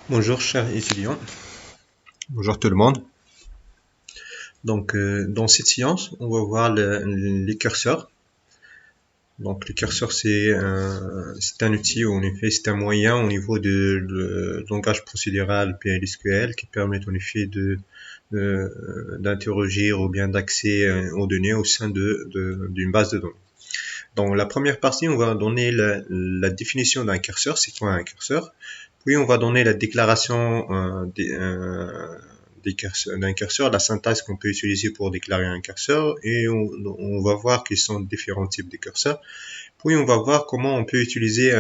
Bonjour chers étudiants, bonjour tout le monde. Donc dans cette séance, on va voir les curseurs. Donc le curseur c'est un outil, ou en effet c'est un moyen au niveau de langage procédural PLSQL qui permet en effet d'interroger ou bien d'accès aux données au sein d'une base de données. Donc la première partie, on va donner la définition d'un curseur, c'est quoi un curseur. Puis on va donner la déclaration d'un curseur, la syntaxe qu'on peut utiliser pour déclarer un curseur, et on va voir qu'ils sont différents types de curseurs. Puis on va voir comment on peut utiliser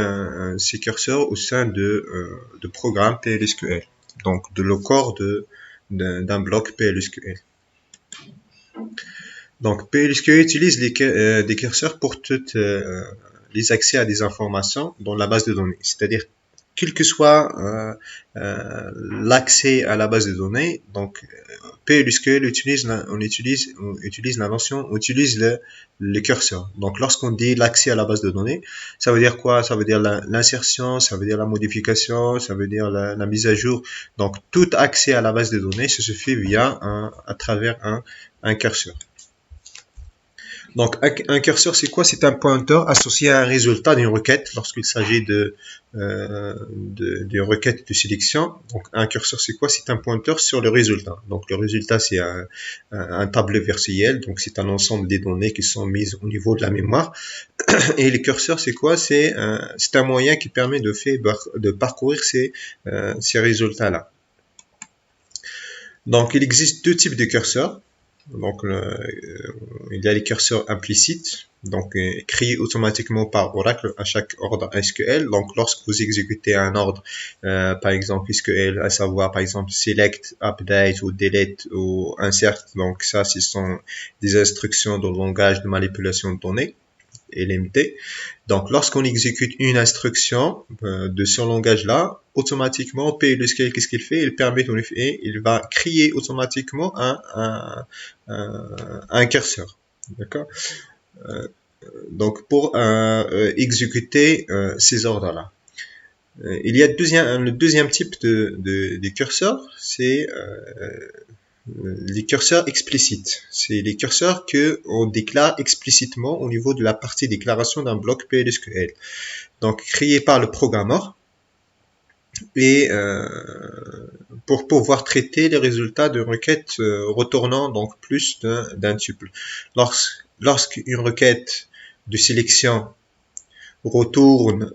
ces curseurs au sein de programmes PLSQL, donc de le corps d'un bloc PLSQL. Donc PLSQL utilise des curseurs pour toutes les accès à des informations dans la base de données, c'est-à-dire quel que soit l'accès à la base de données. Donc PLSQL utilise la notion, utilise le curseur. Donc lorsqu'on dit l'accès à la base de données, ça veut dire quoi? Ça veut dire l'insertion, ça veut dire la modification, ça veut dire la mise à jour. Donc tout accès à la base de données, ça se fait à travers un curseur. Donc un curseur, c'est quoi? C'est un pointeur associé à un résultat d'une requête lorsqu'il s'agit d'une requête de sélection. Donc un curseur, c'est quoi? C'est un pointeur sur le résultat. Donc le résultat, c'est un tableau visuel. Donc c'est un ensemble des données qui sont mises au niveau de la mémoire. Et les curseurs, c'est quoi? C'est un moyen qui permet de parcourir ces résultats-là. Donc il existe deux types de curseurs. Donc, il y a les curseurs implicites, donc créés automatiquement par Oracle à chaque ordre SQL. Donc, lorsque vous exécutez un ordre, par exemple SQL, à savoir par exemple select, update ou delete ou insert, donc ça, ce sont des instructions dans le langage de manipulation de données. LMD. Donc, lorsqu'on exécute une instruction de ce langage-là, automatiquement, PLSQL, qu'est-ce qu'il fait? Il va créer automatiquement un curseur. D'accord? Donc, pour exécuter ces ordres-là. Il y a le deuxième type de curseur, c'est les curseurs explicites. C'est les curseurs que on déclare explicitement au niveau de la partie déclaration d'un bloc PLSQL. Donc, créé par le programmeur et pour pouvoir traiter les résultats de requêtes retournant donc plus d'un tuple. Lorsqu'une requête de sélection retourne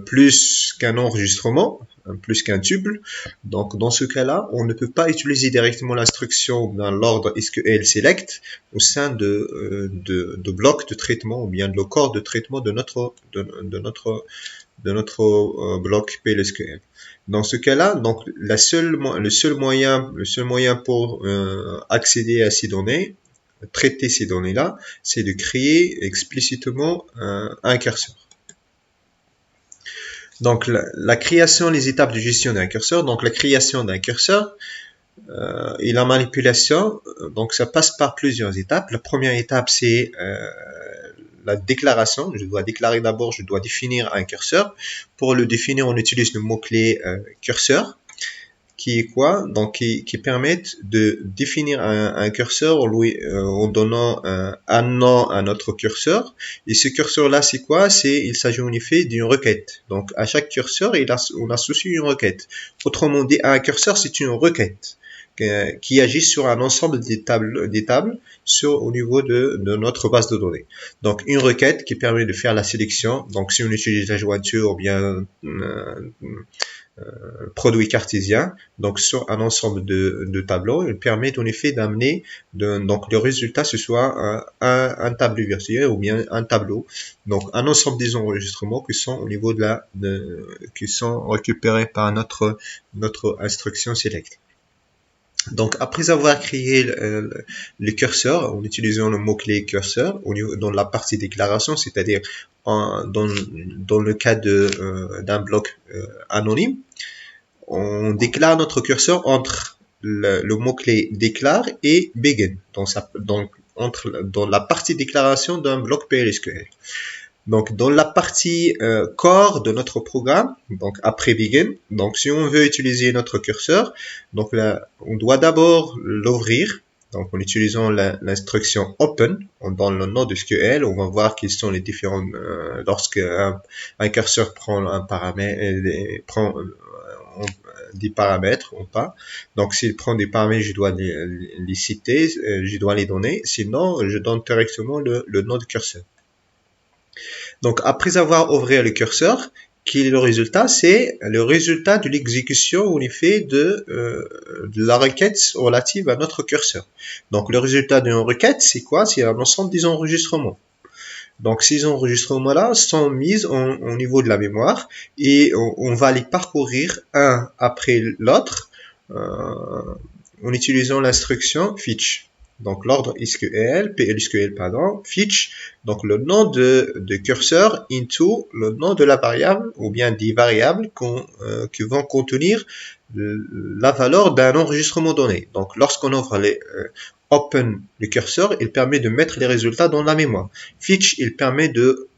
plus qu'un enregistrement, plus qu'un tuple. Donc, dans ce cas-là, on ne peut pas utiliser directement l'instruction dans l'ordre SQL select au sein de blocs de traitement ou bien de le corps de traitement de notre bloc PLSQL. Dans ce cas-là, donc le seul moyen pour accéder à ces données, traiter ces données-là, c'est de créer explicitement un curseur. Donc la création, les étapes de gestion d'un curseur. Donc la création d'un curseur et la manipulation, donc ça passe par plusieurs étapes. La première étape, c'est la déclaration. Je dois déclarer d'abord, je dois définir un curseur. Pour le définir, on utilise le mot-clé curseur, qui est quoi? Donc qui permettent de définir un curseur en donnant un nom à notre curseur. Et ce curseur-là, c'est quoi? Il s'agit en effet d'une requête. Donc à chaque curseur, on associe une requête. Autrement dit, un curseur, c'est une requête qui agit sur un ensemble des tables au niveau de notre base de données. Donc une requête qui permet de faire la sélection. Donc si on utilise la jointure ou bien produit cartésien, donc sur un ensemble de tableaux, il permet en effet d'amener, donc le résultat ce soit un tableau virtuel ou bien un tableau, donc un ensemble des enregistrements qui sont au niveau qui sont récupérés par notre instruction select. Donc, après avoir créé le curseur, en utilisant le mot-clé curseur, dans la partie déclaration, c'est-à-dire dans le cas d'un bloc anonyme, on déclare notre curseur entre le mot-clé déclare et begin, dans la partie déclaration d'un bloc PLSQL. Donc, dans la partie core de notre programme, donc après begin, donc si on veut utiliser notre curseur, donc là, on doit d'abord l'ouvrir. Donc, en utilisant l'instruction open, dans le node SQL, on va voir quels sont les différents, lorsque un curseur prend un paramètre, prend des paramètres ou pas. Donc, s'il prend des paramètres, je dois les citer, je dois les donner. Sinon, je donne directement le node curseur. Donc, après avoir ouvert le curseur, quel est le résultat? C'est le résultat de l'exécution ou l'effet de la requête relative à notre curseur. Donc, le résultat d'une requête, c'est quoi? C'est un ensemble des enregistrements. Donc, ces enregistrements-là sont mis au niveau de la mémoire et on va les parcourir un après l'autre en utilisant l'instruction fetch. Donc, l'ordre SQL, PLSQL, pardon, fetch, donc le nom de curseur into le nom de la variable ou bien des variables qui vont contenir la valeur d'un enregistrement donné. Donc, lorsqu'on ouvre open le curseur, il permet de mettre les résultats dans la mémoire. Fetch, il permet de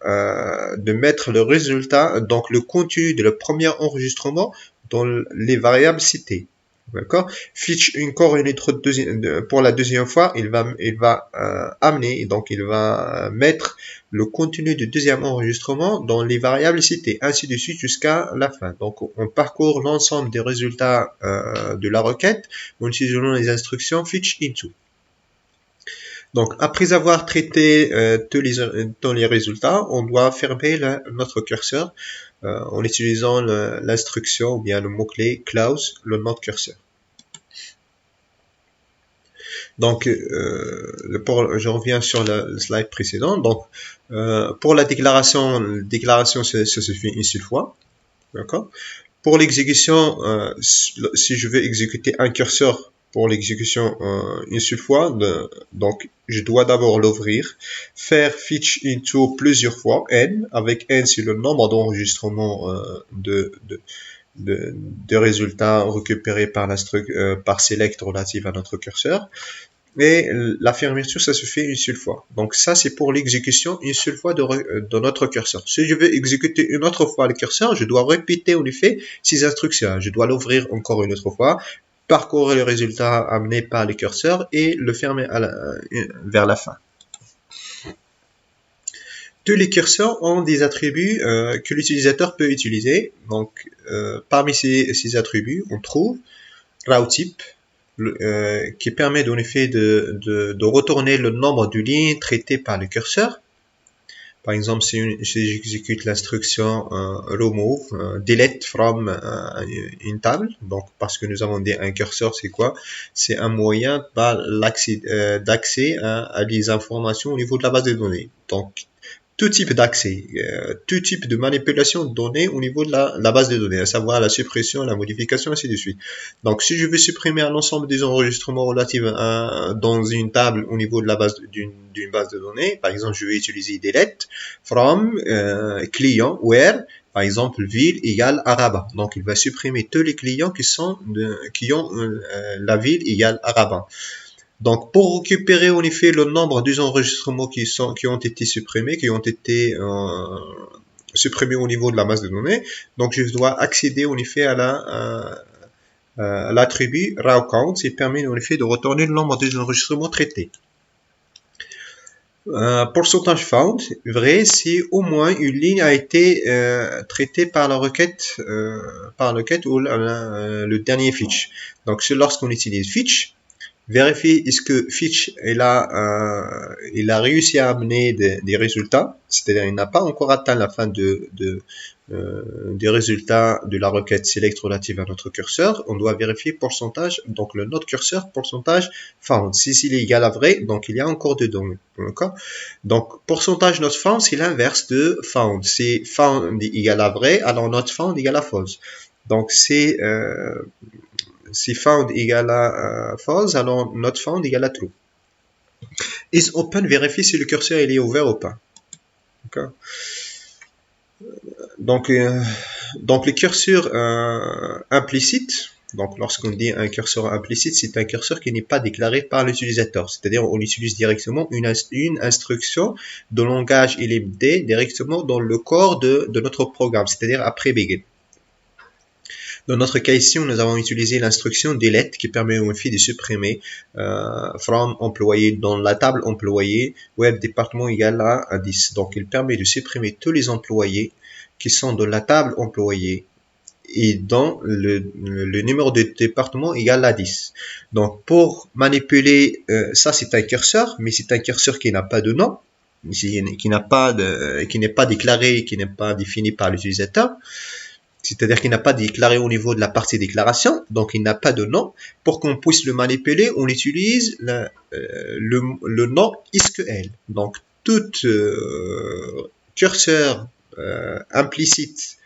mettre le résultat, donc le contenu de le premier enregistrement dans les variables citées. D'accord? Fetch encore pour la deuxième fois, il va amener, donc il va mettre le contenu du deuxième enregistrement dans les variables citées, ainsi de suite jusqu'à la fin. Donc on parcourt l'ensemble des résultats de la requête en utilisant les instructions fetch into. Donc, après avoir traité tous les résultats, on doit fermer notre curseur en utilisant l'instruction ou bien le mot-clé close le node curseur. Donc, je reviens sur le slide précédent. Donc, pour la déclaration se fait une seule fois. D'accord? Pour l'exécution, si je veux exécuter un curseur pour l'exécution une seule fois, donc je dois d'abord l'ouvrir, faire fetch into plusieurs fois, n, avec n c'est le nombre d'enregistrements de résultats récupérés par select relative à notre curseur. Et la fermeture, ça se fait une seule fois. Donc ça, c'est pour l'exécution une seule fois de notre curseur. Si je veux exécuter une autre fois le curseur, je dois répéter en effet ces instructions. Je dois l'ouvrir encore une autre fois, parcourir les résultats amenés par le curseur et le fermer vers la fin. Tous les curseurs ont des attributs que l'utilisateur peut utiliser. Donc, parmi ces attributs, on trouve RowType, qui permet en effet de retourner le nombre de lignes traitées par le curseur. Par exemple, si j'exécute l'instruction remove, delete from une table, donc parce que nous avons dit un curseur, c'est quoi? C'est un moyen d'accès à les informations au niveau de la base de données. Donc, tout type d'accès, tout type de manipulation de données au niveau de la base de données, à savoir la suppression, la modification, ainsi de suite. Donc, si je veux supprimer un ensemble des enregistrements relatifs dans une table au niveau de la base d'une base de données, par exemple, je vais utiliser delete from client where, par exemple, ville égale Arabat. Donc, il va supprimer tous les clients qui ont la ville égale Arabat. Donc, pour récupérer en effet le nombre des enregistrements qui ont été supprimés, supprimés au niveau de la base de données, donc je dois accéder en effet à l'attribut RowCount, qui permet en effet de retourner le nombre des enregistrements traités. Pourcentage found, vrai, si au moins une ligne a été traitée par la requête ou le dernier fetch. Donc, c'est lorsqu'on utilise fetch, vérifier est-ce que fetch il a réussi à amener des résultats, c'est-à-dire il n'a pas encore atteint la fin des résultats de la requête select relative à notre curseur. On doit vérifier pourcentage, donc le node curseur pourcentage found. Si il est égal à vrai, donc il y a encore des données. D'accord? Donc pourcentage not found, c'est l'inverse de found. C'est found égal à vrai, alors not found égal à false. Donc c'est found égale à false, alors not found égale à true. Is open, vérifie si le curseur il est ouvert ou pas. D'accord? Donc les curseurs implicites, Donc, lorsqu'on dit un curseur implicite, c'est un curseur qui n'est pas déclaré par l'utilisateur. C'est-à-dire, on utilise directement une instruction de langage LMD directement dans le corps de notre programme, c'est-à-dire après begin. Dans notre cas ici, nous avons utilisé l'instruction delete qui permet au MFI de supprimer from employé dans la table employé web département égale à 10. Donc, il permet de supprimer tous les employés qui sont dans la table employé et dans le numéro de département égale à 10. Donc, pour manipuler, ça c'est un curseur, mais c'est un curseur qui n'a pas de nom, qui n'est pas déclaré, qui n'est pas défini par l'utilisateur. C'est-à-dire qu'il n'a pas déclaré au niveau de la partie déclaration, donc il n'a pas de nom. Pour qu'on puisse le manipuler, on utilise le nom SQL. Donc, tout curseur implicite,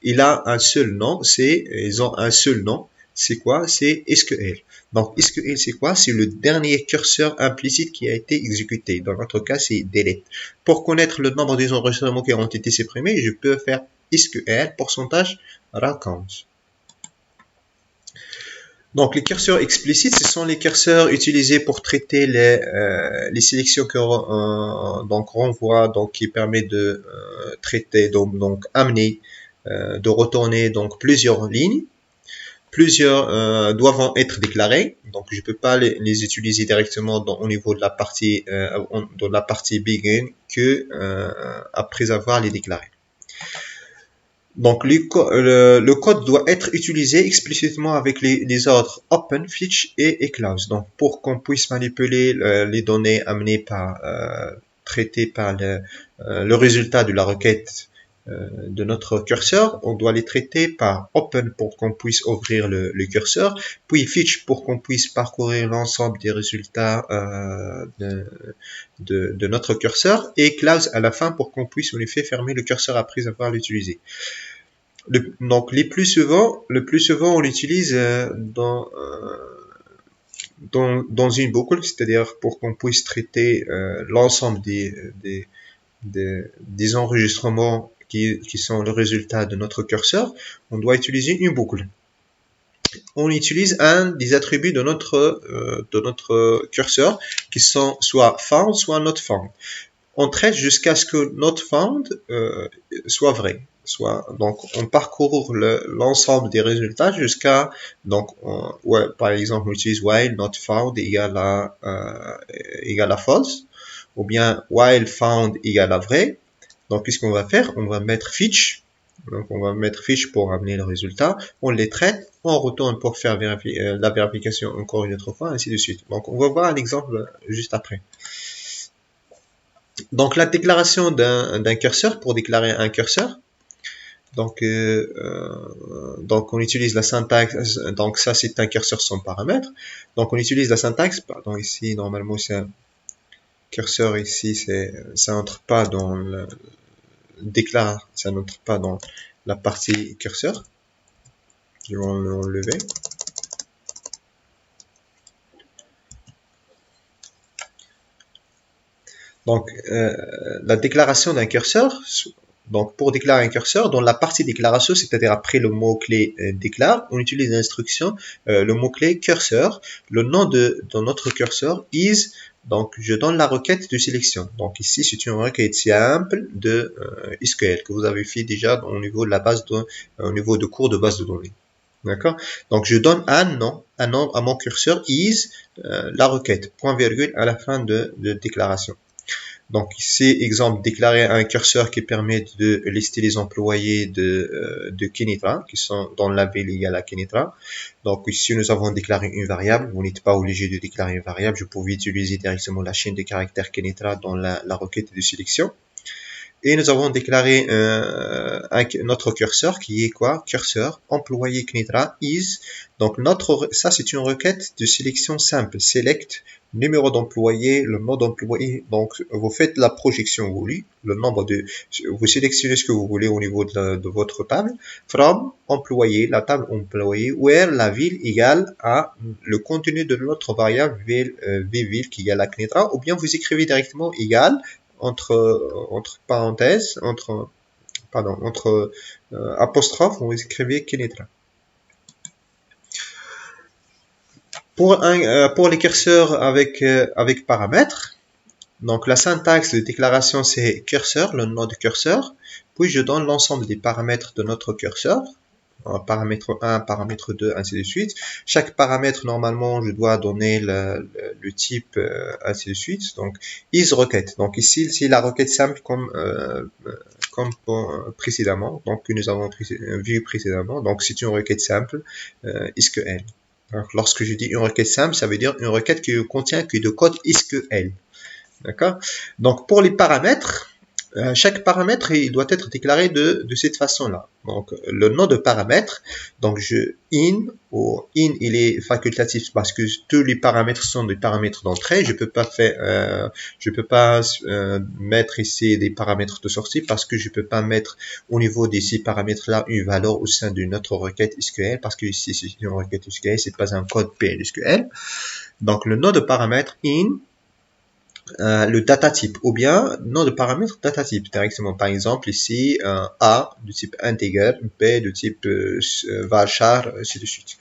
il a un seul nom, ils ont un seul nom, c'est quoi? C'est SQL. Donc, SQL, c'est quoi? C'est le dernier curseur implicite qui a été exécuté. Dans notre cas, c'est delete. Pour connaître le nombre des enregistrements qui ont été supprimés, je peux faire SQL pourcentage run count. Donc, les curseurs explicites, ce sont les curseurs utilisés pour traiter les sélections que donc renvoie, donc qui permet de traiter, donc amener, de retourner donc plusieurs lignes. Plusieurs doivent être déclarés, donc je peux pas les utiliser directement au niveau de la partie dans la partie begin que après avoir les déclarés. Donc, le code doit être utilisé explicitement avec les ordres open, fetch et close. Donc, pour qu'on puisse manipuler les données amenées par, traitées par le résultat de la requête de notre curseur, on doit les traiter par open pour qu'on puisse ouvrir le curseur, puis fetch pour qu'on puisse parcourir l'ensemble des résultats de notre curseur, et close à la fin pour qu'on puisse en effet fermer le curseur après avoir l'utilisé. Donc le plus souvent on l'utilise dans une boucle, c'est-à-dire pour qu'on puisse traiter l'ensemble des enregistrements qui sont le résultat de notre curseur, on doit utiliser une boucle. On utilise un des attributs de notre curseur qui sont soit found, soit not found. On traite jusqu'à ce que not found soit vrai. Donc on parcourt l'ensemble des résultats jusqu'à par exemple on utilise while not found égale à false, ou bien while found égale à vrai. Donc, qu'est-ce qu'on va faire? On va mettre fetch. Donc, on va mettre fetch pour amener le résultat. On les traite. On retourne pour faire la vérification encore une autre fois, ainsi de suite. Donc, on va voir un exemple juste après. Donc, la déclaration d'un curseur pour déclarer un curseur. Donc, on utilise la syntaxe. Donc, ça, c'est un curseur sans paramètre. Donc, on utilise la syntaxe. Pardon, ici, normalement, c'est un curseur ici, ça n'entre pas dans ça n'entre pas dans la partie curseur. Je vais l'enlever. Donc, la déclaration d'un curseur, donc pour déclarer un curseur, dans la partie déclaration, c'est-à-dire après le mot-clé déclare, on utilise l'instruction, le mot-clé curseur. Le nom de notre curseur is. Donc, je donne la requête de sélection. Donc, ici, c'est une requête simple de SQL que vous avez fait déjà au niveau de la base au niveau de cours de base de données. D'accord? Donc, je donne un nom à mon curseur is la requête, point virgule à la fin de déclaration. Donc ici, exemple, déclarer un curseur qui permet de lister les employés de Kenitra, qui sont dans la ville égale à Kenitra. Donc ici, nous avons déclaré une variable. Vous n'êtes pas obligé de déclarer une variable. Je pouvais utiliser directement la chaîne de caractères Kenitra dans la requête de sélection. Et nous avons déclaré notre curseur qui est quoi? Curseur employé Kenitra is. Donc ça c'est une requête de sélection simple. Select numéro d'employé, le nom d'employé. Donc vous faites la projection voulue, le nombre vous sélectionnez ce que vous voulez au niveau de votre table. From employé, la table employé, where la ville égale à le contenu de notre variable ville qui égale à Kenitra, ou bien vous écrivez directement égal entre parenthèses, entre apostrophes, vous écrivez Kenitra. Pour les curseurs avec paramètres, donc la syntaxe de déclaration c'est curseur, le nom de curseur, puis je donne l'ensemble des paramètres de notre curseur, paramètre 1, paramètre 2, ainsi de suite. Chaque paramètre, normalement, je dois donner le type, ainsi de suite. Donc, isRequête. Donc ici, c'est la requête simple comme précédemment, donc que nous avons vu précédemment. Donc, c'est une requête simple, SQL. Donc, lorsque je dis une requête simple, ça veut dire une requête qui contient que de code SQL. D'accord? Donc, pour les paramètres, chaque paramètre il doit être déclaré de cette façon-là. Donc, le nom de paramètre, donc in il est facultatif parce que tous les paramètres sont des paramètres d'entrée. Je peux pas mettre ici des paramètres de sortie parce que je peux pas mettre au niveau de ces paramètres-là une valeur au sein d'une autre requête SQL parce que ici c'est une requête SQL, c'est pas un code PLSQL. Donc, le nom de paramètre in, le data type ou bien nom de paramètre data type directement. Par exemple ici A de type integer, B de type varchar, ainsi de suite.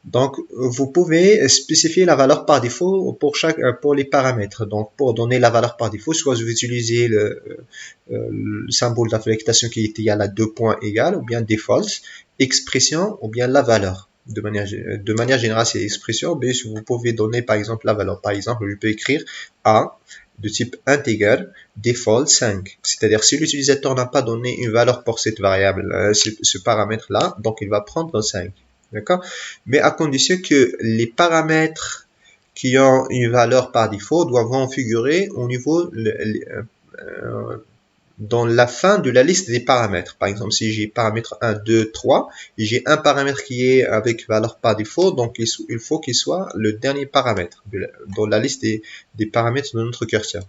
Donc vous pouvez spécifier la valeur par défaut pour les paramètres. Donc pour donner la valeur par défaut, soit vous utilisez le symbole d'affectation qui est égal à 2 points égal, ou bien default, expression, ou bien la valeur. De manière générale, c'est expression, mais vous pouvez donner par exemple la valeur. Par exemple, je peux écrire A de type integer default 5. C'est-à-dire si l'utilisateur n'a pas donné une valeur pour cette variable, ce paramètre-là, donc il va prendre 5. D'accord? Mais à condition que les paramètres qui ont une valeur par défaut doivent figurer au niveau dans la fin de la liste des paramètres. Par exemple, si j'ai paramètre 1, 2, 3, et j'ai un paramètre qui est avec valeur par défaut, donc il faut qu'il soit le dernier paramètre dans la liste des paramètres de notre curseur.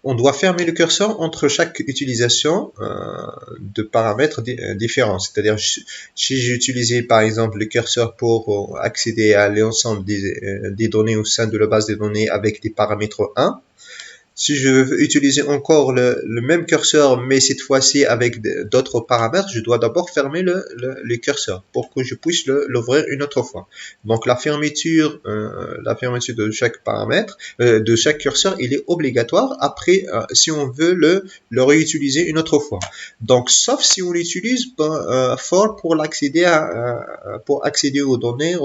On doit fermer le curseur entre chaque utilisation de paramètres différents. C'est-à-dire, si j'ai utilisé par exemple le curseur pour accéder à l'ensemble des données au sein de la base de données avec des paramètres 1, si je veux utiliser encore le même curseur, mais cette fois-ci avec d'autres paramètres, je dois d'abord fermer le curseur pour que je puisse l'ouvrir une autre fois. Donc la fermeture de chaque paramètre, de chaque curseur, il est obligatoire après si on veut le réutiliser une autre fois. Donc sauf si on l'utilise for pour accéder aux données,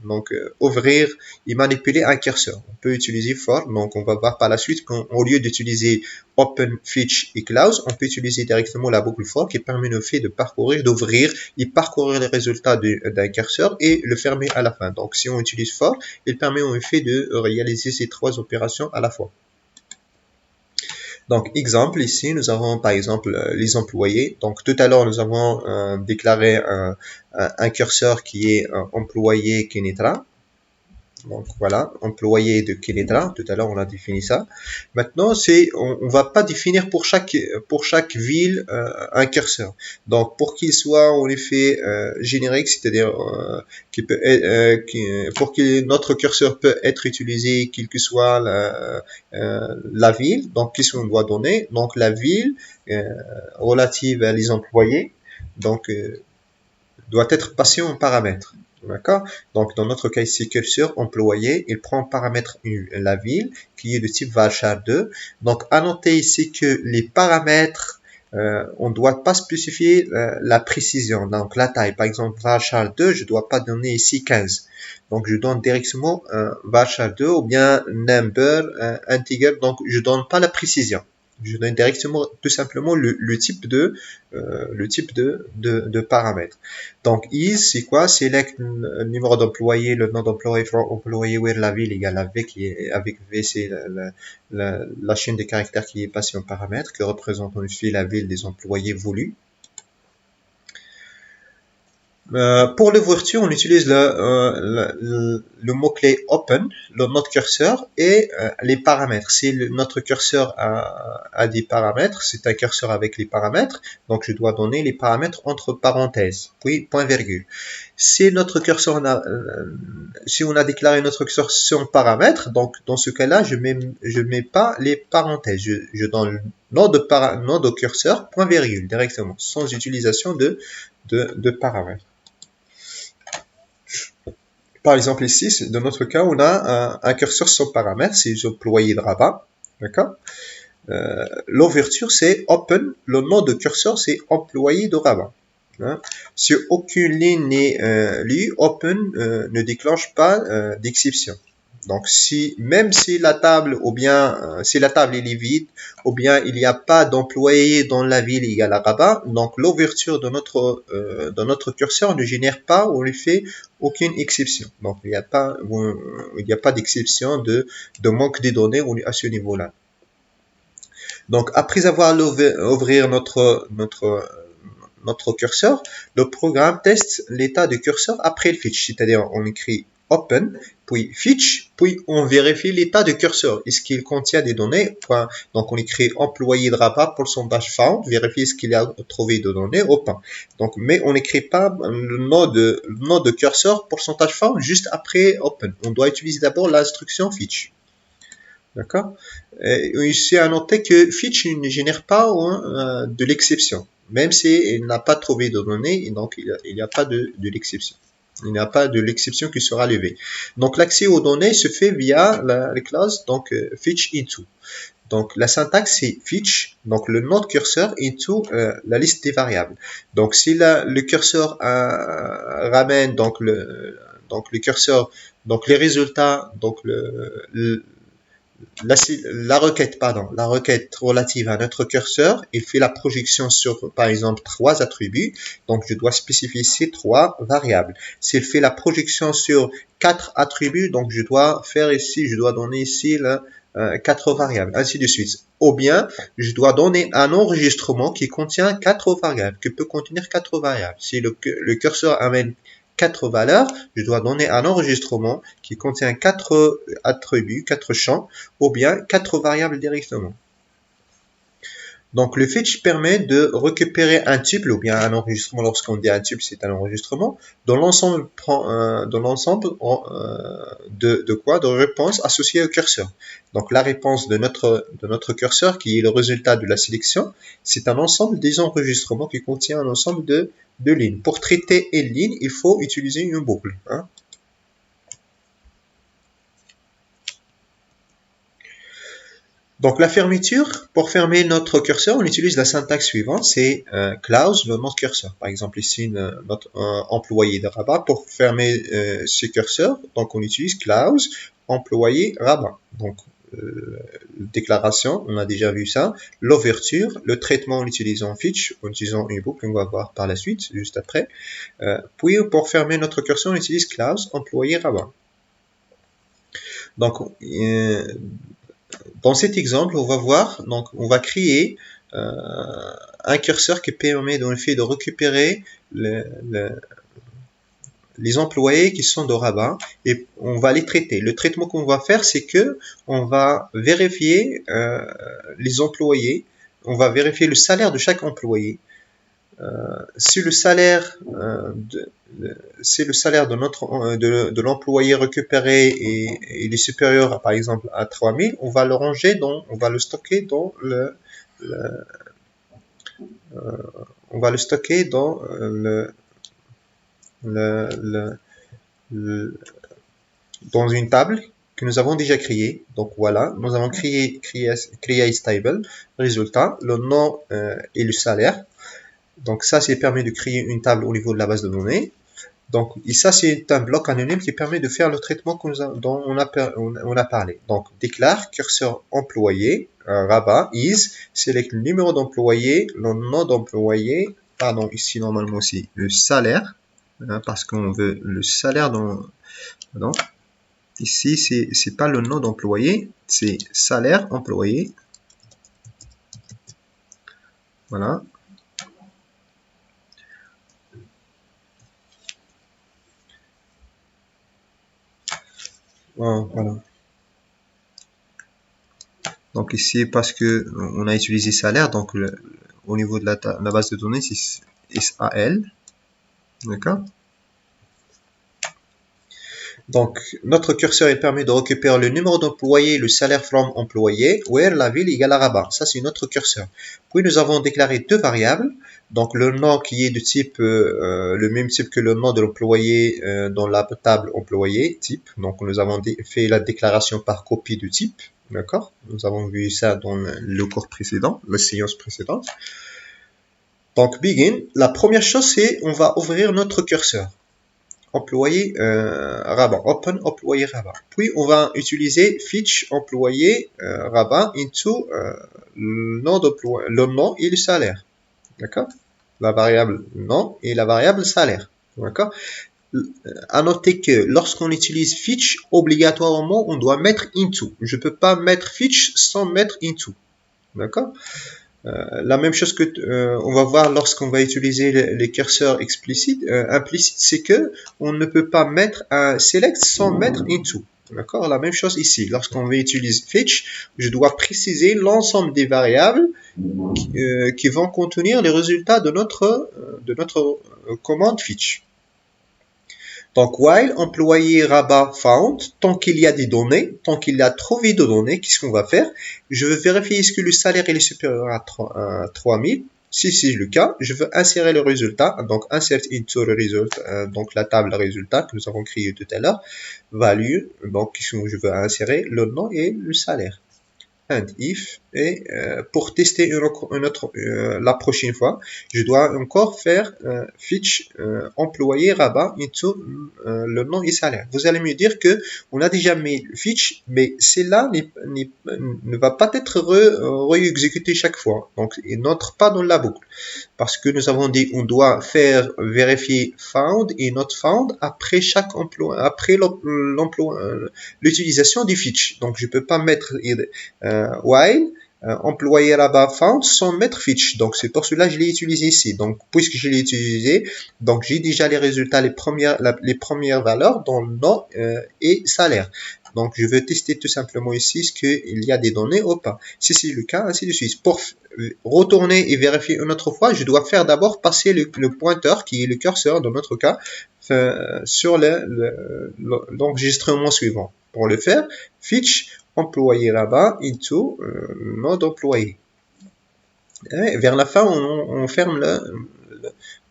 donc ouvrir et manipuler un curseur. On peut utiliser for, donc on va voir par la suite qu'au lieu d'utiliser open, fetch et close, on peut utiliser directement la boucle for qui permet le fait de parcourir, d'ouvrir et parcourir les résultats d'un curseur et le fermer à la fin. Donc si on utilise for, il permet en effet de réaliser ces trois opérations à la fois. Donc, exemple, ici, nous avons par exemple les employés. Donc, tout à l'heure, nous avons déclaré un curseur qui est employé Kenetra. Donc voilà, employé de Kenetra. Tout à l'heure, on a défini ça. Maintenant, on va pas définir pour chaque ville un curseur. Donc pour qu'il soit en effet générique, c'est-à-dire pour que notre curseur peut être utilisé quelle que soit la ville. Donc qu'est-ce qu'on doit donner? Donc la ville relative à les employés. Donc doit être passée en paramètre. D'accord? Donc, dans notre cas ici, curseur employé, il prend paramètre la ville, qui est de type varchar2. Donc, à noter ici que les paramètres, on ne doit pas spécifier la précision. Donc, la taille, par exemple, varchar2, je ne dois pas donner ici 15. Donc, je donne directement varchar2 ou bien number, integer. Donc, je donne pas la précision. Je donne directement tout simplement le type de paramètre. Donc is c'est quoi? Select le numéro d'employé, le nom d'employé, from employé where la ville égale avec v c'est la chaîne de caractères qui est passée en paramètre qui représente en effet la ville des employés voulus. Pour l'ouverture, on utilise le mot-clé open, notre curseur, et les paramètres. Si notre curseur a des paramètres, c'est un curseur avec les paramètres, donc je dois donner les paramètres entre parenthèses, puis point virgule. Si notre curseur si on a déclaré notre curseur sans paramètres, donc dans ce cas-là, je mets pas les parenthèses. Je donne le nom de curseur, point virgule, directement, sans utilisation de paramètres. Par exemple, ici, dans notre cas, on a un curseur sans paramètres, c'est employé de rabat. D'accord. L'ouverture, c'est open. Le nom de curseur, c'est employé de rabat. Hein. Si aucune ligne n'est lue, open ne déclenche pas d'exception. Donc, même si la table, ou bien si la table est vide, ou bien il n'y a pas d'employé dans la ville égale à rabat, donc l'ouverture de notre curseur ne génère pas ou ne fait aucune exception. Donc, il n'y a pas d'exception de manque de données à ce niveau-là. Donc, après avoir ouvert notre curseur, le programme teste l'état du curseur après le fetch, c'est-à-dire on écrit open, puis fetch, puis on vérifie l'état du curseur. Est-ce qu'il contient des données? Donc on écrit employé de rabat, pourcentage found, vérifier ce qu'il a trouvé de données, open. Donc, mais on n'écrit pas le nom de curseur, pourcentage found, juste après open. On doit utiliser d'abord l'instruction fetch. D'accord. Ici à noter que fetch ne génère pas de l'exception, même s'il n'a pas trouvé de données, et donc il n'y a pas de l'exception. Il n'y a pas de l'exception qui sera levée. Donc l'accès aux données se fait via la classe donc fetch into. Donc la syntaxe c'est fetch, donc le nom de curseur into la liste des variables. Donc si le curseur ramène donc le curseur, donc les résultats, donc la requête relative à notre curseur, il fait la projection sur, par exemple, 3 attributs. Donc, je dois spécifier ces 3 variables. S'il fait la projection sur 4 attributs, donc je dois donner ici 4 variables, ainsi de suite. Ou bien, je dois donner un enregistrement qui contient 4 variables, qui peut contenir 4 variables. Si le curseur amène 4 valeurs, je dois donner un enregistrement qui contient 4 attributs, 4 champs, ou bien 4 variables directement. Donc le fetch permet de récupérer un tuple ou bien un enregistrement. Lorsqu'on dit un tuple, c'est un enregistrement dans l'ensemble de réponses associées au curseur. Donc la réponse de notre curseur, qui est le résultat de la sélection, c'est un ensemble des enregistrements qui contient un ensemble de lignes. Pour traiter une ligne, il faut utiliser une boucle. Hein. Donc la fermeture, pour fermer notre curseur, on utilise la syntaxe suivante, c'est close le nom de curseur. Par exemple ici, notre employé de rabat, pour fermer ce curseur, donc on utilise close employé rabat. Donc déclaration, on a déjà vu ça. L'ouverture, le traitement en utilisant fetch, en utilisant une boucle, on va voir par la suite, juste après. Puis pour fermer notre curseur, on utilise close employé rabat. Donc dans cet exemple, on va voir, donc on va créer un curseur qui permet dans le fait de récupérer les employés qui sont de rabat et on va les traiter. Le traitement qu'on va faire, c'est que on va vérifier les employés, on va vérifier le salaire de chaque employé. Si le salaire de l'employé récupéré est supérieur par exemple à 3000, on va le stocker dans dans une table que nous avons déjà créée. Donc voilà, nous avons créé table. Résultat, le nom et le salaire. Donc ça, c'est permet de créer une table au niveau de la base de données. Donc, et ça, c'est un bloc anonyme qui permet de faire le traitement dont on a parlé. Donc, déclare curseur employé, rabat, is, select le numéro d'employé, le nom d'employé, pardon, ici normalement aussi le salaire, hein, parce qu'on veut le salaire pardon. Ici, c'est pas le nom d'employé, c'est salaire employé. Voilà. Voilà. Donc ici, parce que on a utilisé salaire, donc au niveau de la base de données, c'est SAL. D'accord. Donc, notre curseur, il permet de récupérer le numéro d'employé, le salaire from employé, where la ville égale à Rabat. Ça, c'est notre curseur. Puis, nous avons déclaré deux variables. Donc, le nom qui est de type, le même type que le nom de l'employé dans la table employé, type. Donc, nous avons fait la déclaration par copie de type. D'accord? Nous avons vu ça dans le cours précédent, la séance précédente. Donc, begin. La première chose, c'est on va ouvrir notre curseur. Employé Rabat, open employé Rabat. Puis on va utiliser fetch employé Rabat into le nom et le salaire. D'accord? La variable nom et la variable salaire. D'accord? À noter que lorsqu'on utilise fetch, obligatoirement on doit mettre into. Je ne peux pas mettre fetch sans mettre into. D'accord? La même chose que on va voir lorsqu'on va utiliser les curseurs implicites, c'est que on ne peut pas mettre un select sans mettre into. D'accord? La même chose ici. Lorsqu'on va utiliser fetch, je dois préciser l'ensemble des variables qui vont contenir les résultats de notre commande fetch. Donc, while employé Rabat found, tant qu'il y a des données, tant qu'il a trouvé de données, qu'est-ce qu'on va faire? Je veux vérifier est-ce que le salaire est supérieur à 3000. Si c'est le cas, je veux insérer le résultat. Donc, insert into the result, donc la table résultat que nous avons créé tout à l'heure. Value, donc je veux insérer le nom et le salaire. And if, et pour tester la prochaine fois, je dois encore faire fetch employé Rabat into le nom et salaire. Vous allez me dire que on a déjà mis fetch, mais cela ne va pas être re-exécuté chaque fois. Donc, il n'entre pas dans la boucle. Parce que nous avons dit on doit faire vérifier found et not found après chaque emploi, après l'utilisation du fetch. Donc, je peux pas mettre while employé Rabat found sans mettre fetch. Donc, c'est pour cela que je l'ai utilisé ici. Donc, puisque je l'ai utilisé, donc j'ai déjà les résultats, les premières valeurs dans le nom et salaire. Donc, je veux tester tout simplement ici ce qu'il y a des données ou pas. Si c'est le cas, ainsi de suite. Pour retourner et vérifier une autre fois, je dois faire d'abord passer le pointeur, qui est le curseur dans notre cas, sur l'enregistrement suivant. Pour le faire, fetch employé Rabat into nom d'employé. Vers la fin, on ferme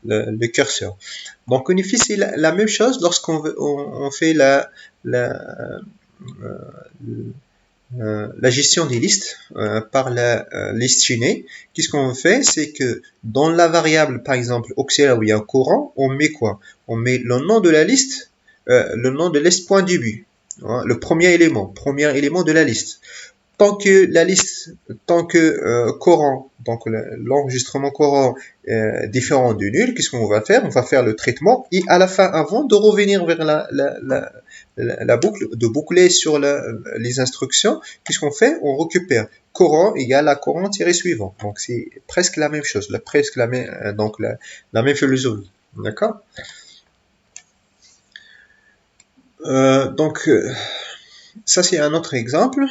le curseur. Donc, on fait la même chose lorsqu'on fait la gestion des listes par la listinée. Qu'est-ce qu'on fait? C'est que dans la variable, par exemple, auxiliaire courant, on met quoi? On met le nom de la liste, le nom de liste point début. Le premier élément de la liste. Tant que courant, donc l'enregistrement courant différent de nul, qu'est-ce qu'on va faire? On va faire le traitement et à la fin, avant de revenir vers la boucle, de boucler sur les instructions, qu'est-ce qu'on fait? On récupère courant égale à courant tiré suivant. Donc c'est presque la même chose, la même philosophie. D'accord? Donc ça c'est un autre exemple.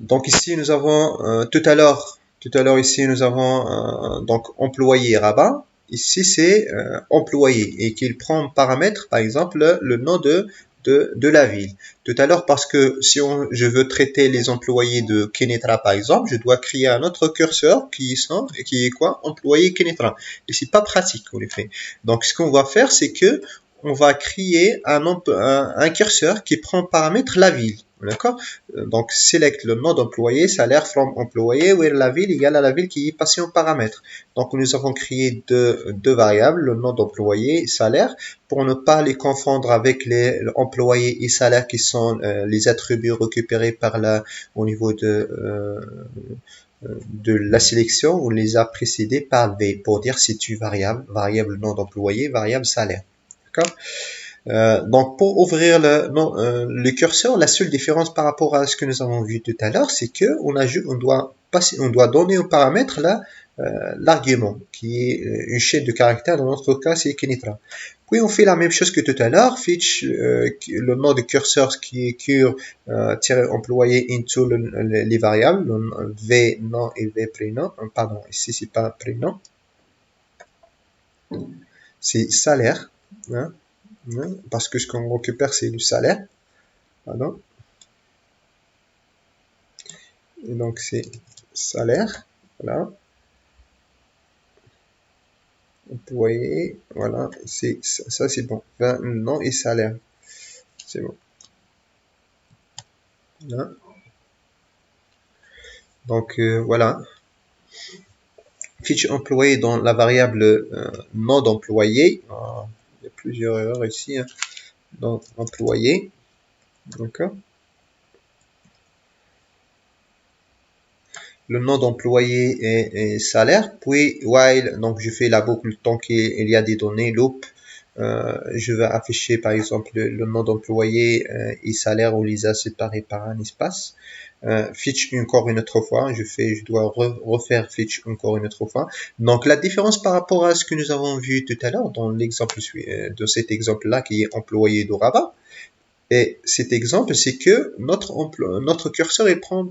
Donc ici nous avons tout à l'heure ici nous avons donc employé Rabat. Ici c'est employé et qu'il prend en paramètre par exemple le nom de la ville. Tout à l'heure, parce que si je veux traiter les employés de Kénétra par exemple, je dois créer un autre curseur qui est quoi? Employé Kénétra. Et c'est pas pratique en effet. Donc ce qu'on va faire, c'est que on va créer un curseur qui prend en paramètre la ville. D'accord? Donc, select le nom d'employé, salaire from employé, where la ville égale à la ville qui est passée en paramètre. Donc, nous avons créé deux variables, le nom d'employé et salaire, pour ne pas les confondre avec les employés et salaire qui sont les attributs récupérés au niveau de la sélection. On les a précédés par V pour dire c'est une variable nom d'employé, variable salaire. D'accord? Donc pour ouvrir le curseur, la seule différence par rapport à ce que nous avons vu tout à l'heure, c'est que on doit donner au paramètre l'argument qui est une chaîne de caractères. Dans notre cas, c'est Kénétra. Puis on fait la même chose que tout à l'heure, fetch le nom de curseur qui est cure-employé into les variables, v nom et v prénom. Pardon, ici c'est pas prénom, c'est salaire. hein, hein, parce que ce qu'on récupère, c'est du salaire. Voilà. Et donc, c'est salaire. Voilà. Employé. Voilà. Ça, c'est bon. Nom et salaire. C'est bon. Là. Donc, voilà. Fiche employé dans la variable nom d'employé. Il y a plusieurs erreurs ici. Hein. Donc, employé. D'accord. Le nom d'employé et salaire, puis while, donc je fais la boucle tant qu'il y a des données, loop, je vais afficher par exemple le nom d'employé et salaire, on les a séparés par un espace. Fetch encore une autre fois, je dois refaire fetch encore une autre fois. Donc la différence par rapport à ce que nous avons vu tout à l'heure dans l'exemple de cet exemple-là qui est employé de Rabat, et cet exemple, c'est que notre curseur il prend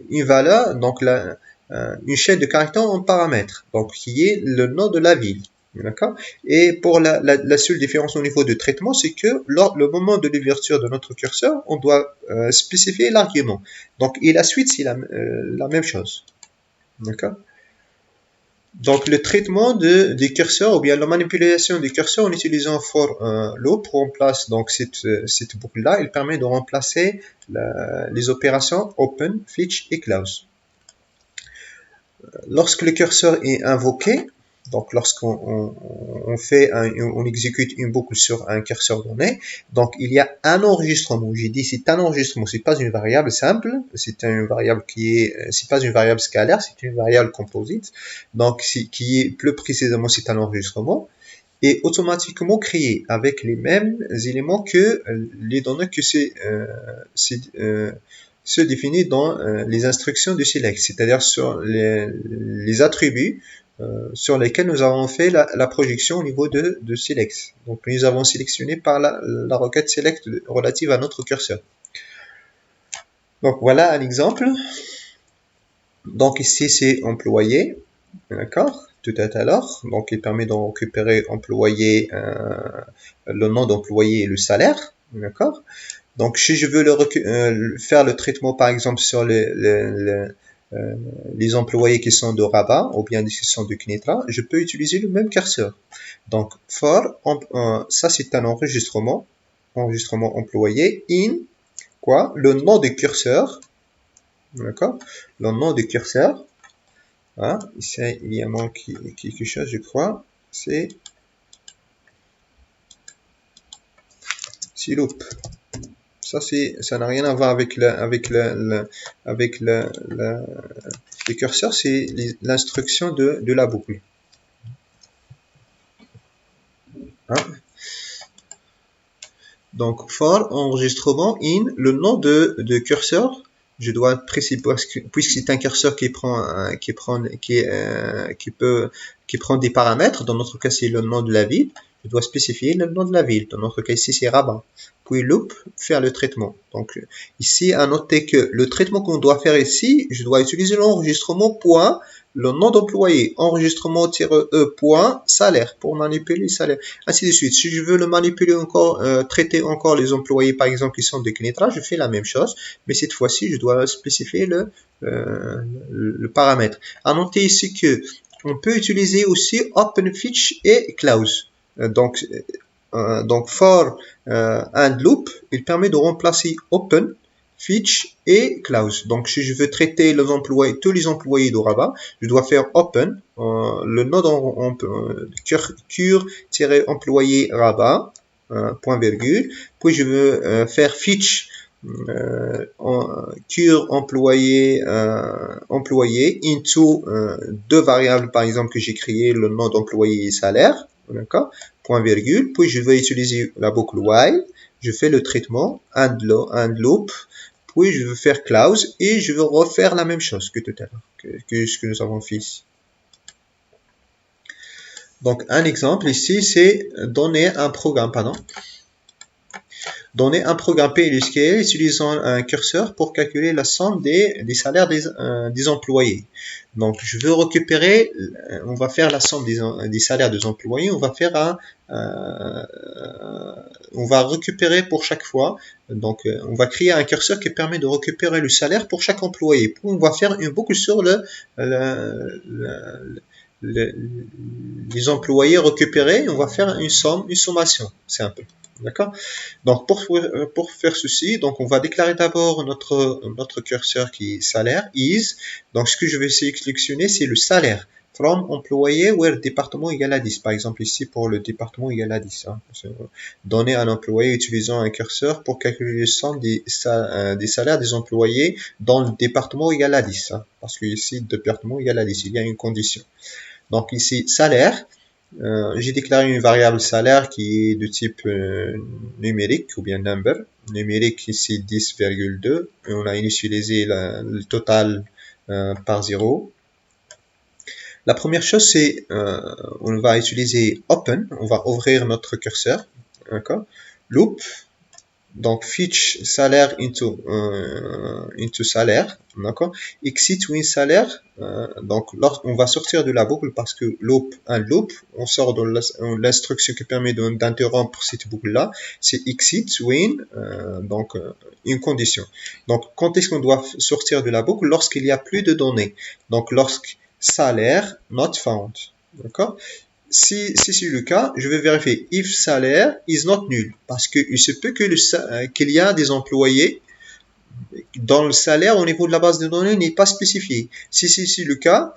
une valeur, donc une chaîne de caractères en paramètres, donc qui est le nom de la ville. D'accord. Et pour la seule différence au niveau de traitement, c'est que lors le moment de l'ouverture de notre curseur, on doit spécifier l'argument. Donc, et la suite, c'est la même chose. D'accord. Donc, le traitement des curseurs ou bien la manipulation des curseurs en utilisant for loop remplace donc cette boucle-là. Il permet de remplacer les opérations open, fetch et close. Lorsque le curseur est invoqué, donc lorsqu'on on exécute une boucle sur un curseur donné, donc il y a un enregistrement. J'ai dit c'est un enregistrement, c'est pas une variable simple, c'est une variable c'est pas une variable scalaire, c'est une variable composite. Donc qui est plus précisément c'est un enregistrement et automatiquement créé avec les mêmes éléments que les données que se définit dans les instructions de select, c'est-à-dire sur les attributs sur lesquels nous avons fait la projection au niveau de select. Donc nous avons sélectionné par la requête select relative à notre curseur. Donc voilà un exemple. Donc ici c'est employé, d'accord, tout à l'heure. Donc il permet de récupérer employé, le nom d'employé et le salaire, d'accord. Donc, si je veux faire le traitement, par exemple, sur les employés qui sont de Rabat ou bien qui sont de Knetra, je peux utiliser le même curseur. Donc, for, ça c'est un enregistrement employé, in, quoi, le nom du curseur, d'accord, le nom du curseur, hein, ici il y a manqué quelque chose, je crois, c'est loop. Ça n'a rien à voir avec le curseur, c'est l'instruction de la boucle. Hein? Donc, for enregistrement in, le nom de curseur, je dois préciser puisque c'est un curseur qui prend des paramètres. Dans notre cas, c'est le nom de la ville. Je dois spécifier le nom de la ville. Dans notre cas ici, c'est Rabat. Puis loop, faire le traitement. Donc ici, à noter que le traitement qu'on doit faire ici, je dois utiliser l'enregistrement point, le nom d'employé, enregistrement-e point, salaire, pour manipuler le salaire, ainsi de suite. Si je veux le manipuler encore, traiter encore les employés, par exemple, qui sont de Knetra, je fais la même chose, mais cette fois-ci, je dois spécifier le paramètre. À noter ici que on peut utiliser aussi open, fetch et close. Donc for and loop, il permet de remplacer open, fetch et close. Donc si je veux traiter tous les employés de Rabat, je dois faire open, le node cure-employé Rabat, point virgule, puis je veux faire fetch cure employé into deux variables par exemple que j'ai créé, le nom d'employé et salaire, d'accord, point virgule, puis je vais utiliser la boucle while, je fais le traitement and loop, puis je veux faire close et je veux refaire la même chose que tout à l'heure, que ce que nous avons fait ici. Donc un exemple ici, c'est donner un programme, pardon. donner un programme PLSQL utilisant un curseur pour calculer la somme des salaires des employés. Donc, je veux récupérer, on va faire la somme des salaires des employés, on va faire on va récupérer pour chaque fois, donc on va créer un curseur qui permet de récupérer le salaire pour chaque employé. On va faire une boucle sur les employés récupérés, on va faire une sommation simple. D'accord? Donc pour faire ceci, donc on va déclarer d'abord notre curseur qui est salaire is. Donc ce que je vais sélectionner, c'est le salaire from employé where département égale à 10. Par exemple ici pour le département égale à 10. Hein. Donner un employé utilisant un curseur pour calculer le somme des salaires des employés dans le département égale à 10. Hein. Parce que ici le département égale à 10, il y a une condition. Donc ici salaire. J'ai déclaré une variable salaire qui est de type numérique ou bien number. Numérique ici 10,2 et on a initialisé le total par 0. La première chose c'est on va utiliser open, on va ouvrir notre curseur, d'accord. Loop, donc fetch salaire into salaire, d'accord. Exit win salaire, donc on va sortir de la boucle parce que un loop, on sort de l'instruction qui permet d'interrompre cette boucle là, c'est exit win, donc une condition. Donc quand est-ce qu'on doit sortir de la boucle? Lorsqu'il n'y a plus de données, donc lorsque salaire not found, d'accord. Si c'est le cas, je vais vérifier if salaire is not nul, parce qu'il se peut qu'il y a des employés dont le salaire au niveau de la base de données n'est pas spécifié. Si c'est le cas,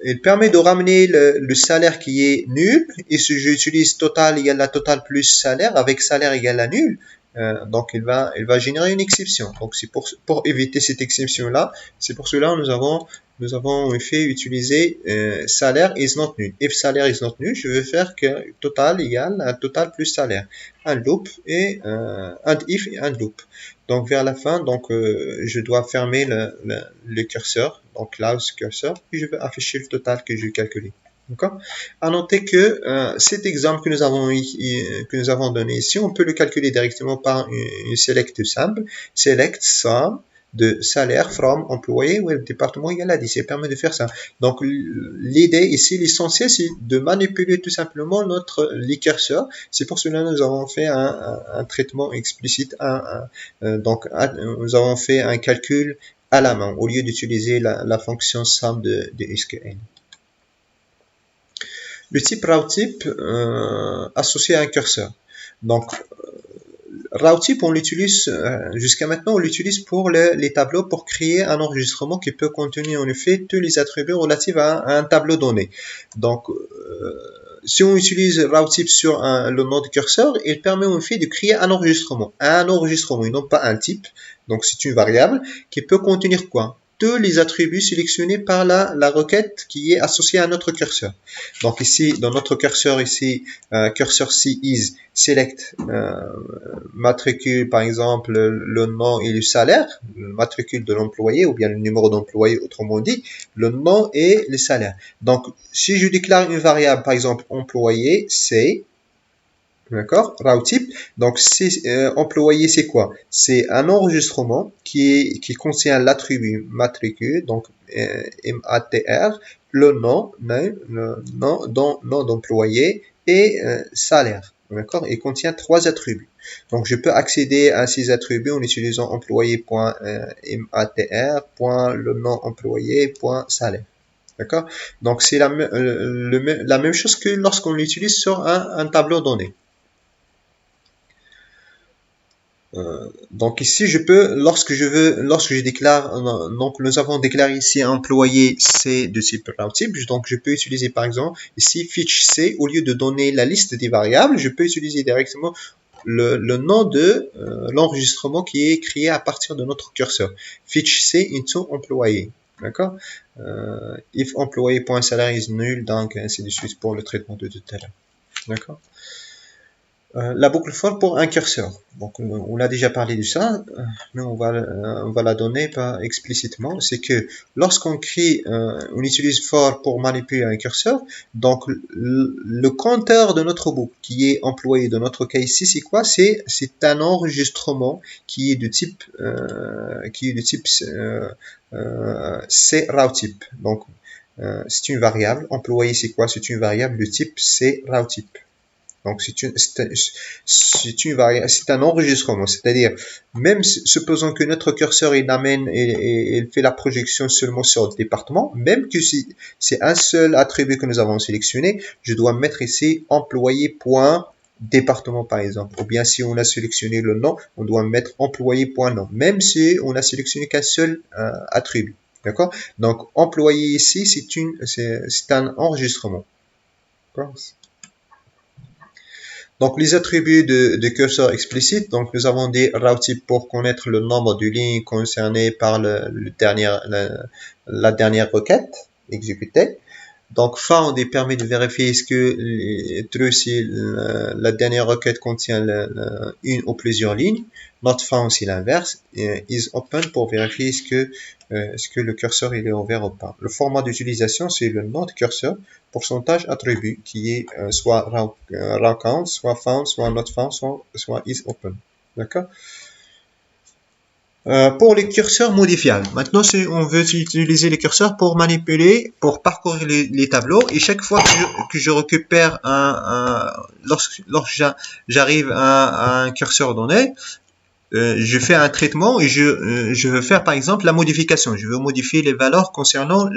il permet de ramener le salaire qui est nul, et si j'utilise total égale à total plus salaire avec salaire égale à nul, donc il va générer une exception. Donc c'est pour éviter cette exception là, c'est pour cela nous avons en fait utilisé salaire is not nul. If salaire is not nul, je vais faire que total égale à total plus salaire. Un loop et and if et un loop. Donc vers la fin, donc je dois fermer le curseur, donc close cursor, puis je vais afficher le total que j'ai calculé. D'accord. À noter que cet exemple que nous avons donné ici, on peut le calculer directement par une select simple, select sum de salaire from employé ou département égal à 10. Ça permet de faire ça. Donc l'idée ici, l'essentiel, c'est de manipuler tout simplement les curseurs. C'est pour cela que nous avons fait un traitement explicite. Donc nous avons fait un calcul à la main au lieu d'utiliser la fonction sum de SQL. Le type route type associé à un curseur. Donc route type, on l'utilise jusqu'à maintenant, on l'utilise pour les tableaux pour créer un enregistrement qui peut contenir en effet tous les attributs relatifs à un tableau donné. Donc si on utilise route type sur le nom de curseur, il permet en fait de créer un enregistrement et non pas un type. Donc c'est une variable qui peut contenir quoi? Tous les attributs sélectionnés par la requête qui est associée à notre curseur. Donc ici, dans notre curseur ici, curseur C is select matricule, par exemple, le nom et le salaire, le matricule de l'employé ou bien le numéro d'employé, autrement dit, le nom et le salaire. Donc, si je déclare une variable, par exemple, employé, c'est d'accord, route type. Donc, employé, c'est quoi? C'est un enregistrement qui contient l'attribut matricule, donc MATR, le nom d'employé et salaire. D'accord? Il contient 3 attributs. Donc, je peux accéder à ces attributs en utilisant employé.matr, le nom employé.salaire. D'accord? Donc, c'est la même chose que lorsqu'on l'utilise sur un tableau donné. Donc ici je peux, lorsque je déclare, donc nous avons déclaré ici employé C de type route type, donc je peux utiliser par exemple ici fetch C, au lieu de donner la liste des variables, je peux utiliser directement le nom de l'enregistrement qui est créé à partir de notre curseur, fetch C into employé. D'accord. If employé.salaire is nul, donc ainsi de suite pour le traitement de tout à l'heure. D'accord. La boucle for pour un curseur. Donc, on a déjà parlé de ça, mais on va la donner pas explicitement. C'est que lorsqu'on crée, on utilise for pour manipuler un curseur. Donc, le compteur de notre boucle qui est employé dans notre cas ici, c'est quoi? C'est un enregistrement qui est de type cRouttype. Donc, c'est une variable. Employé, c'est quoi? C'est une variable de type cRouttype. Donc, c'est un enregistrement. C'est-à-dire, même supposons que notre curseur, il amène et il fait la projection seulement sur le département, même que si c'est un seul attribut que nous avons sélectionné, je dois mettre ici employé.département par exemple. Ou bien si on a sélectionné le nom, on doit mettre employé.nom. Même si on a sélectionné qu'un seul attribut. D'accord? Donc, employé ici, c'est un enregistrement. D'accord? Donc, les attributs de curseur explicite, donc nous avons des route pour connaître le nombre de lignes concernées par la dernière requête exécutée. Donc, found permet de vérifier est-ce que true si la dernière requête contient une ou plusieurs lignes. Not found c'est l'inverse. Is open pour vérifier est-ce que le curseur il est ouvert ou pas. Le format d'utilisation c'est le not curseur pourcentage attribut qui est soit raw count, soit found, soit not found, soit is open. D'accord? Pour les curseurs modifiables. Maintenant, on veut utiliser les curseurs pour manipuler, pour parcourir les tableaux. Et chaque fois que je récupère lorsque j'arrive à un curseur donné, je fais un traitement et je veux faire par exemple la modification. Je veux modifier les valeurs concernant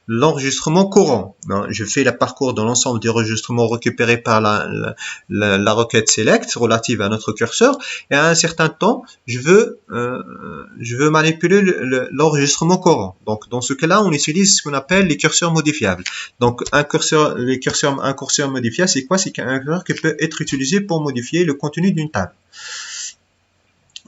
l'enregistrement courant. Je fais le parcours de l'ensemble des enregistrements récupérés par la requête select relative à notre curseur. Et à un certain temps, je veux manipuler l'enregistrement courant. Donc dans ce cas-là, on utilise ce qu'on appelle les curseurs modifiables. Donc un curseur modifiable, c'est quoi? C'est un curseur qui peut être utilisé pour modifier le contenu d'une table.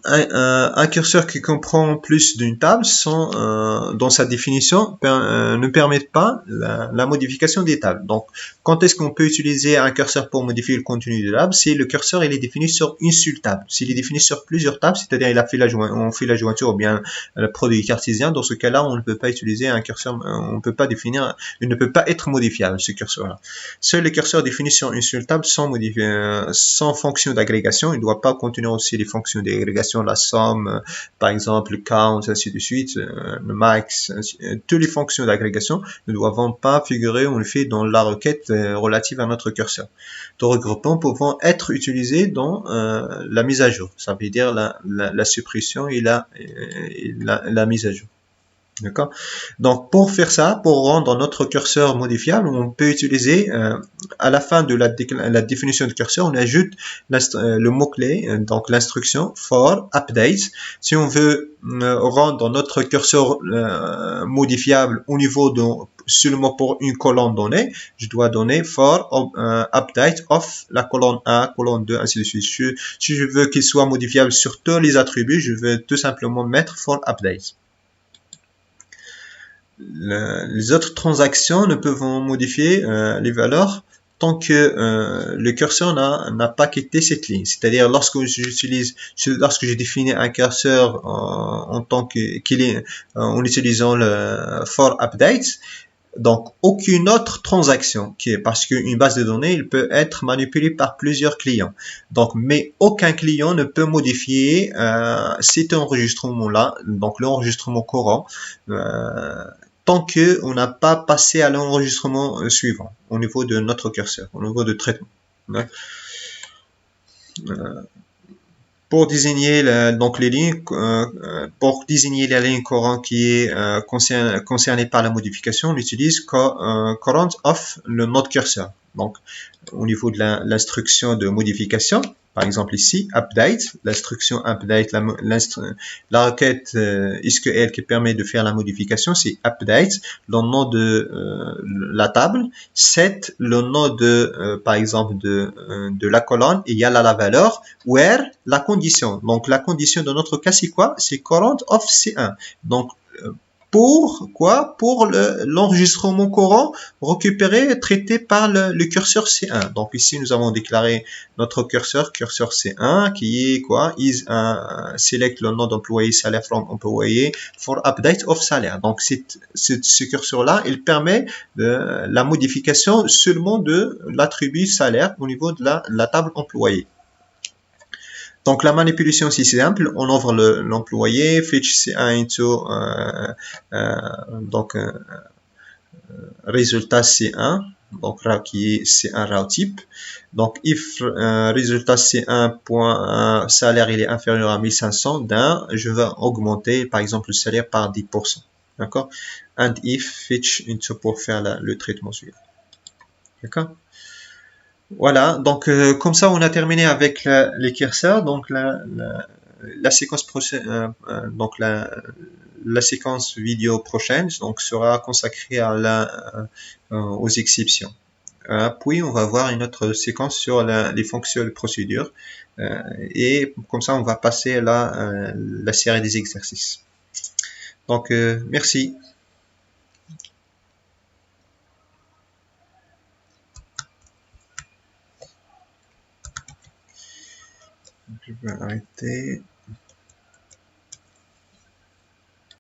Un curseur qui comprend plus d'une table dans sa définition ne permet pas la modification des tables. Donc, quand est-ce qu'on peut utiliser un curseur pour modifier le contenu de table? Si le curseur il est défini sur une seule table. S'il est défini sur plusieurs tables, c'est-à-dire on fait la jointure ou bien le produit cartésien, dans ce cas-là, on ne peut pas utiliser un curseur, on ne peut pas définir, il ne peut pas être modifiable ce curseur-là. Seuls les curseurs définis sur une seule table sans fonction d'agrégation. Il ne doit pas contenir aussi les fonctions d'agrégation, la somme, par exemple, le count, ainsi de suite, le max, toutes les fonctions d'agrégation ne doivent pas figurer, on le fait dans la requête relative à notre curseur. Tous regroupements pouvant être utilisés dans la mise à jour. Ça veut dire la suppression et la mise à jour. D'accord? Donc, pour faire ça, pour rendre notre curseur modifiable, on peut utiliser, à la fin de la définition de curseur, on ajoute le mot-clé, donc l'instruction for update. Si on veut rendre notre curseur modifiable au niveau seulement pour une colonne donnée, je dois donner for update of la colonne 1, colonne 2, ainsi de suite. Si je veux qu'il soit modifiable sur tous les attributs, je vais tout simplement mettre for update. Les autres transactions ne peuvent modifier les valeurs tant que le curseur n'a pas quitté cette ligne. C'est-à-dire lorsque je définis un curseur en tant en utilisant le for update, donc aucune autre transaction parce qu'une base de données il peut être manipulée par plusieurs clients. Donc mais aucun client ne peut modifier cet enregistrement-là, donc l'enregistrement courant. Tant qu'on n'a pas passé à l'enregistrement suivant au niveau de notre curseur, au niveau de traitement. Pour désigner donc les lignes, pour désigner la ligne courant qui est concernée par la modification, on utilise current of le node curseur. Donc au niveau de l'instruction de modification, par exemple ici, update, l'instruction update, la requête SQL qui permet de faire la modification, c'est update, le nom de la table, set, le nom par exemple, de la colonne, égale à la valeur, where, la condition. Donc, la condition de notre cas, c'est quoi? C'est current of C1. Donc, pour quoi? Pour l'enregistrement courant récupéré et traité par le curseur C1. Donc ici, nous avons déclaré notre curseur C1 qui est quoi? Is select le nom d'employé salaire from employé for update of salaire. Donc ce curseur-là, il permet la modification seulement de l'attribut salaire au niveau de la table employé. Donc la manipulation aussi c'est simple, on ouvre l'employé, fetch C1 into donc résultat C1, donc qui est C1 row type. Donc if résultat C1 point salaire il est inférieur à 1500 d'un, je vais augmenter par exemple le salaire par 10%. D'accord? And if fetch into pour faire le traitement suivant. D'accord? Voilà, donc comme ça on a terminé avec les curseurs, donc la séquence donc la séquence vidéo prochaine donc sera consacrée à aux exceptions. Puis on va voir une autre séquence sur les fonctions de procédure et comme ça on va passer à la série des exercices. Donc merci. Je vais arrêter.